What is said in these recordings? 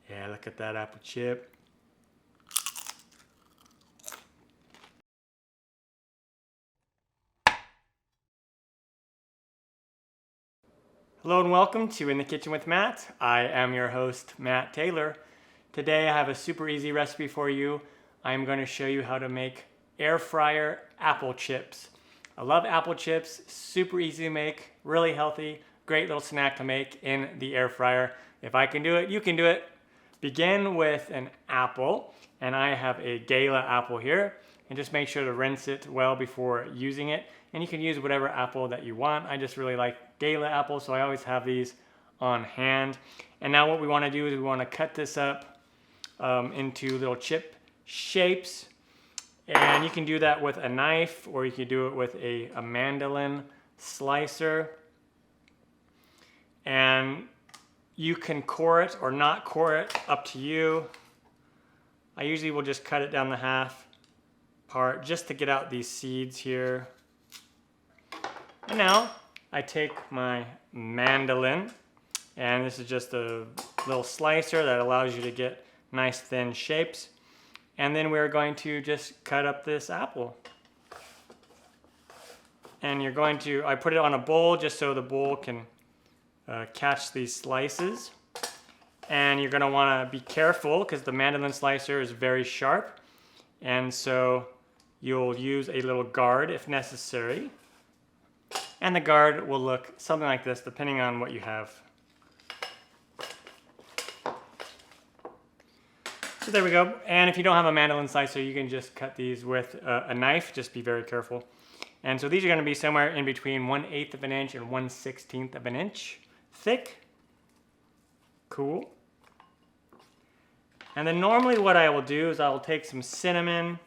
Yeah, look at that apple chip. Hello and welcome to In the Kitchen with Matt. I am your host, Matt Taylor. Today I have a super easy recipe for you. I'm going to show you how to make air fryer apple chips. I love apple chips, super easy to make, really healthy, great little snack to make in the air fryer. If I can do it, you can do it. Begin with an apple, and I have a Gala apple here, and just make sure to rinse it well before using it. And you can use whatever apple that you want. I just really like Gala apples, so I always have these on hand. And now what we want to do is we want to cut this up into little chip shapes. And you can do that with a knife, or you can do it with a mandolin slicer. And you can core it or not core it, up to you. I usually will just cut it down the half part just to get out these seeds here. And now I take my mandolin, and this is just a little slicer that allows you to get nice thin shapes. And then we're going to just cut up this apple. And you're going to, I put it on a bowl just so the bowl can catch these slices. And you're going to want to be careful because the mandolin slicer is very sharp. And so you'll use a little guard if necessary. And the guard will look something like this depending on what you have. So there we go. And if you don't have a mandolin slicer, you can just cut these with a knife. Just be very careful. And so these are going to be somewhere in between 1/8 of an inch and 1/16 of an inch thick. Cool. And then normally what I will do is I will take some cinnamon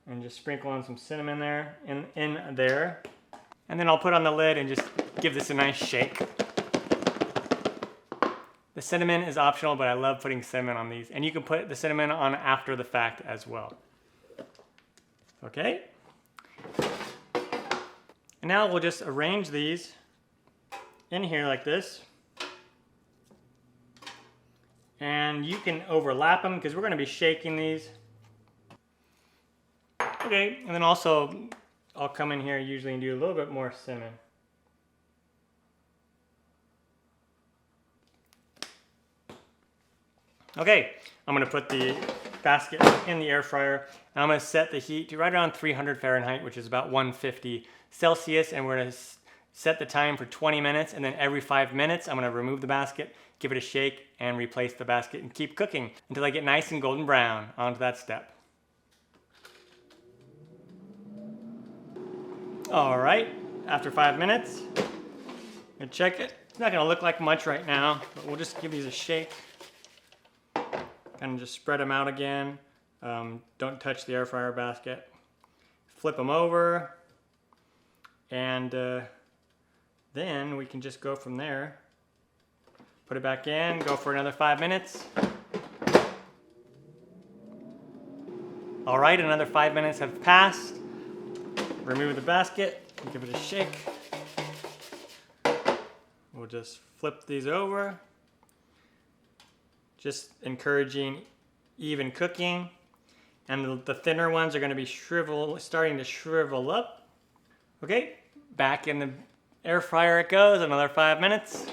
and just sprinkle on some cinnamon there in there. And then I'll put on the lid and just give this a nice shake. The cinnamon is optional, but I love putting cinnamon on these. And you can put the cinnamon on after the fact as well. Okay? And now we'll just arrange these in here like this. And you can overlap them because we're going to be shaking these. Okay, and then also I'll come in here usually and do a little bit more cinnamon. Okay, I'm going to put the basket in the air fryer, and I'm going to set the heat to right around 300 Fahrenheit, which is about 150 Celsius, and we're going to set the time for 20 minutes, and then every 5 minutes I'm going to remove the basket, give it a shake, and replace the basket, and keep cooking until I get nice and golden brown. On to that step. All right, after 5 minutes, I'm going to check it. It's not going to look like much right now, but we'll just give these a shake. Kind of just spread them out again. Don't touch the air fryer basket. Flip them over, and then we can just go from there. Put it back in, go for another 5 minutes. All right, another 5 minutes have passed. Remove the basket, give it a shake. We'll just flip these over. Just encouraging even cooking. And the thinner ones are going to be starting to shrivel up. Okay, back in the air fryer it goes, another 5 minutes.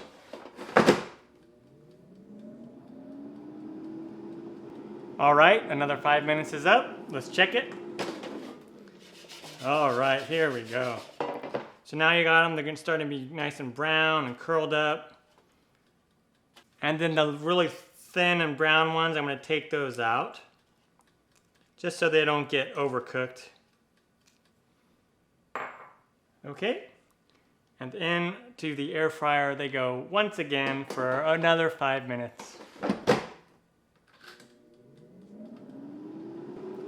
All right, another 5 minutes is up. Let's check it. All right, here we go. So now you got them, they're starting to be nice and brown and curled up. And then the really thin and brown ones, I'm going to take those out just so they don't get overcooked. Okay, and into the air fryer they go once again for another 5 minutes.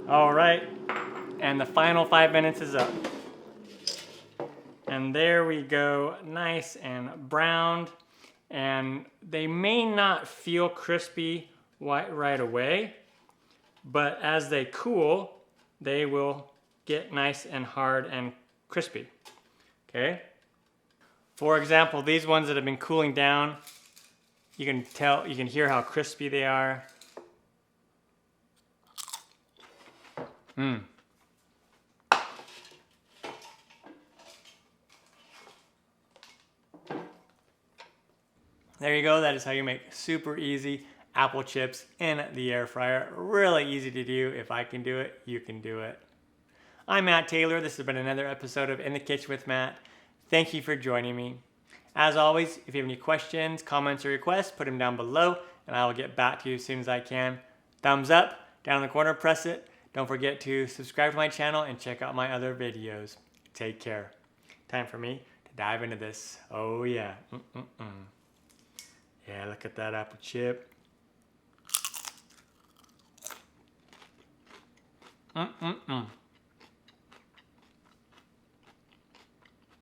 All right, and the final 5 minutes is up. And there we go, nice and browned. And they may not feel crispy right away, but as they cool, they will get nice and hard and crispy. Okay? For example, these ones that have been cooling down, You can tell, you can hear how crispy they are. Mmm. There you go. That is how you make super easy apple chips in the air fryer. Really easy to do. If I can do it, you can do it. I'm Matt Taylor. This has been another episode of In the Kitchen with Matt. Thank you for joining me. As always, if you have any questions, comments, or requests, put them down below and I will get back to you as soon as I can. Thumbs up, down in the corner, press it. Don't forget to subscribe to my channel and check out my other videos. Take care. Time for me to dive into this. Oh yeah. Yeah, look at that apple chip.